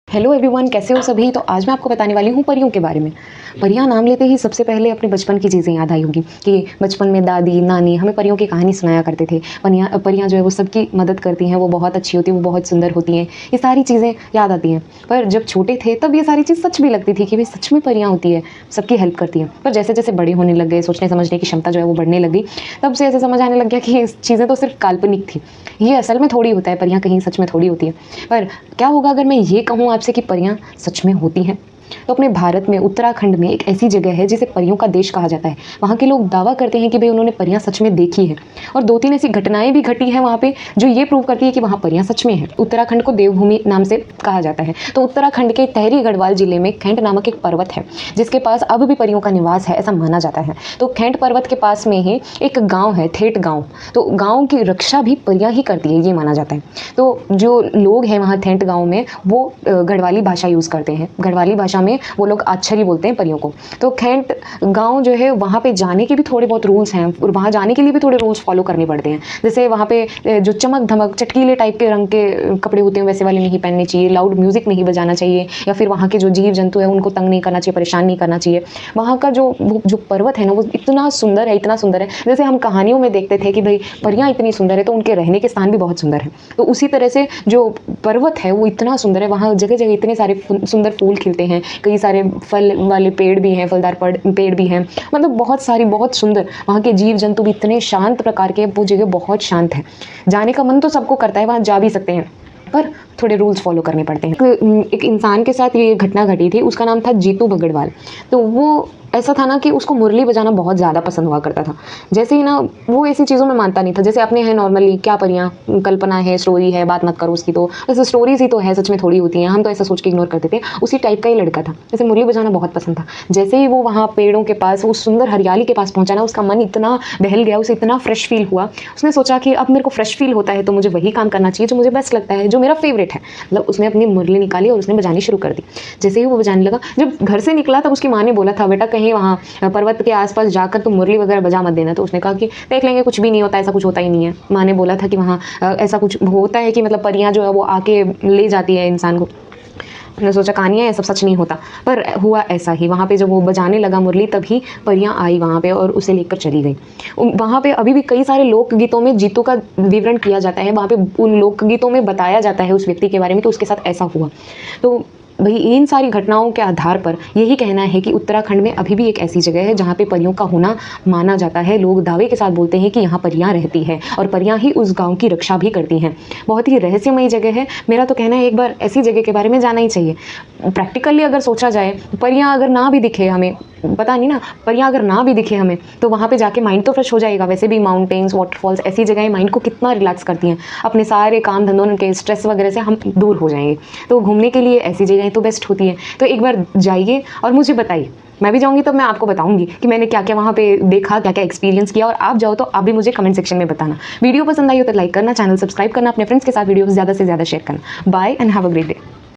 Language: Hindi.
हेलो एवरीवन, कैसे हो सभी। तो आज मैं आपको बताने वाली हूँ परियों के बारे में। परियां नाम लेते ही सबसे पहले अपने बचपन की चीज़ें याद आई होंगी कि बचपन में दादी नानी हमें परियों की कहानी सुनाया करते थे। परियां जो है वो सबकी मदद करती हैं, वो बहुत अच्छी होती है, वो बहुत सुंदर होती हैं, ये सारी चीज़ें याद आती हैं। पर जब छोटे थे तब ये सारी चीज़ सच भी लगती थी कि भाई सच में परियां होती है, सबकी हेल्प करती हैं। पर जैसे जैसे बड़े होने लग गए, सोचने समझने की क्षमता जो है वो बढ़ने लग गई, तब से ऐसे समझ आने लग गया कि ये चीज़ें तो सिर्फ काल्पनिक थी, ये असल में थोड़ी होता है, परियां कहीं सच में थोड़ी होती है। पर क्या होगा अगर मैं ये कहूँ आपसे कि परियां सच में होती हैं? तो अपने भारत में उत्तराखंड में एक ऐसी जगह है जिसे परियों का देश कहा जाता है। वहाँ के लोग दावा करते हैं कि भाई उन्होंने परियां सच में देखी है, और 2-3 ऐसी घटनाएं भी घटी हैं वहाँ पे जो ये प्रूव करती है कि वहाँ परियां सच में हैं। उत्तराखंड को देवभूमि नाम से कहा जाता है। तो उत्तराखंड के टिहरी गढ़वाल जिले में खैंट नामक एक पर्वत है जिसके पास अब भी परियों का निवास है, ऐसा माना जाता है। तो खैंट पर्वत के पास में ही एक गाँव है, ठेठ गाँव। तो गाँव की रक्षा भी परियां ही करती है, ये माना जाता है। तो जो लोग हैं वहाँ ठेठ गाँव में, वो गढ़वाली भाषा यूज़ करते हैं। गढ़वाली भाषा में वो लोग आच्छरी बोलते हैं परियों को। तो खैंट गाँव जो है, वहाँ पे जाने के भी थोड़े बहुत रूल्स हैं, और वहाँ जाने के लिए भी थोड़े रूल्स फॉलो करने पड़ते हैं। जैसे वहाँ पे जो चमक धमक चटकीले टाइप के रंग के कपड़े होते हैं वैसे वाले नहीं पहनने चाहिए, लाउड म्यूजिक नहीं बजाना चाहिए, या फिर वहाँ के जो जीव जंतु है उनको तंग नहीं करना चाहिए, परेशान नहीं करना चाहिए। वहाँ का जो पर्वत है ना, वो इतना सुंदर है, इतना सुंदर है। जैसे हम कहानियों में देखते थे कि भाई परियां इतनी सुंदर है तो उनके रहने के स्थान भी बहुत सुंदर है, तो उसी तरह से जो पर्वत है वो इतना सुंदर है। वहाँ जगह जगह इतने सारे सुंदर फूल खिलते हैं, कई सारे फल वाले पेड़ भी हैं, फलदार पेड़ भी हैं, मतलब बहुत सुंदर। वहाँ के जीव जंतु भी इतने शांत प्रकार के, वो जगह बहुत शांत है। जाने का मन तो सबको करता है, वहाँ जा भी सकते हैं, पर थोड़े रूल्स फॉलो करने पड़ते हैं। एक इंसान के साथ ये घटना घटी थी, उसका नाम था जीतू बगड़वाल। तो वो ऐसा था ना कि उसको मुरली बजाना बहुत ज़्यादा पसंद हुआ करता था। जैसे ही ना, वो ऐसी चीज़ों में मानता नहीं था जैसे अपने हैं नॉर्मली, क्या परियां कल्पना है, स्टोरी है, बात मत करो उसकी, तो वैसे स्टोरीज ही तो है, सच में थोड़ी होती हैं, हम तो ऐसा सोच के इग्नोर करते थे। उसी टाइप का ही लड़का था, जैसे मुरली बजाना बहुत पसंद था। जैसे ही वो वहाँ पेड़ों के पास, उस सुंदर हरियाली के पास पहुंचा ना, उसका मन इतना बहल गया, उसे इतना फ्रेश फील हुआ। उसने सोचा कि अब मेरे को फ्रेश फील होता है तो मुझे वही काम करना चाहिए जो मुझे बेस्ट लगता है, जो मेरा फेवरेट है। मतलब उसने अपनी मुरली निकाली और उसने बजानी शुरू कर दी। जैसे ही वो बजाने लगा, जब घर से निकला तब उसकी माँ ने बोला था, बेटा कहीं वहाँ पर्वत के आसपास जाकर तुम मुरली वगैरह बजा मत देना। तो उसने कहा कि देख लेंगे, कुछ भी नहीं होता, ऐसा कुछ होता ही नहीं है। माँ ने बोला था कि वहाँ ऐसा कुछ होता है कि मतलब परियां जो है वो आके ले जाती है इंसान को। मैंने सोचा कहानियाँ, ये सब सच नहीं होता, पर हुआ ऐसा ही। वहाँ पे जब वो बजाने लगा मुरली, तभी परियां आई वहाँ पे और उसे लेकर चली गई। वहाँ पे अभी भी कई सारे लोकगीतों में जीतू का विवरण किया जाता है। वहाँ पे उन लोकगीतों में बताया जाता है उस व्यक्ति के बारे में कि उसके साथ ऐसा हुआ। तो भाई इन सारी घटनाओं के आधार पर यही कहना है कि उत्तराखंड में अभी भी एक ऐसी जगह है जहाँ पे परियों का होना माना जाता है। लोग दावे के साथ बोलते हैं कि यहाँ परियां रहती है, और परियां ही उस गांव की रक्षा भी करती हैं। बहुत ही रहस्यमयी जगह है। मेरा तो कहना है एक बार ऐसी जगह के बारे में जाना ही चाहिए। प्रैक्टिकली अगर सोचा जाए, परियां अगर ना भी दिखे हमें, पता नहीं ना, परियां अगर ना भी दिखे हमें, तो वहाँ पे जाके माइंड तो फ्रेश हो जाएगा। वैसे भी माउंटेन्स, वाटरफॉल्स, ऐसी जगहें माइंड को कितना रिलैक्स करती हैं। अपने सारे काम धंधों के स्ट्रेस वगैरह से हम दूर हो जाएंगे। तो घूमने के लिए ऐसी जगहें तो बेस्ट होती हैं। तो एक बार जाइए और मुझे बताइए। मैं भी जाऊँगी तो मैं आपको बताऊँगी कि मैंने क्या क्या वहाँ पे देखा, क्या क्या एक्सपीरियंस किया। और आप जाओ तो आप भी मुझे कमेंट सेक्शन में बताना। वीडियो पसंद आई हो तो लाइक करना, चैनल सब्सक्राइब करना, अपने फ्रेंड्स के साथ वीडियो ज़्यादा से ज़्यादा शेयर करना। Bye and have a great day.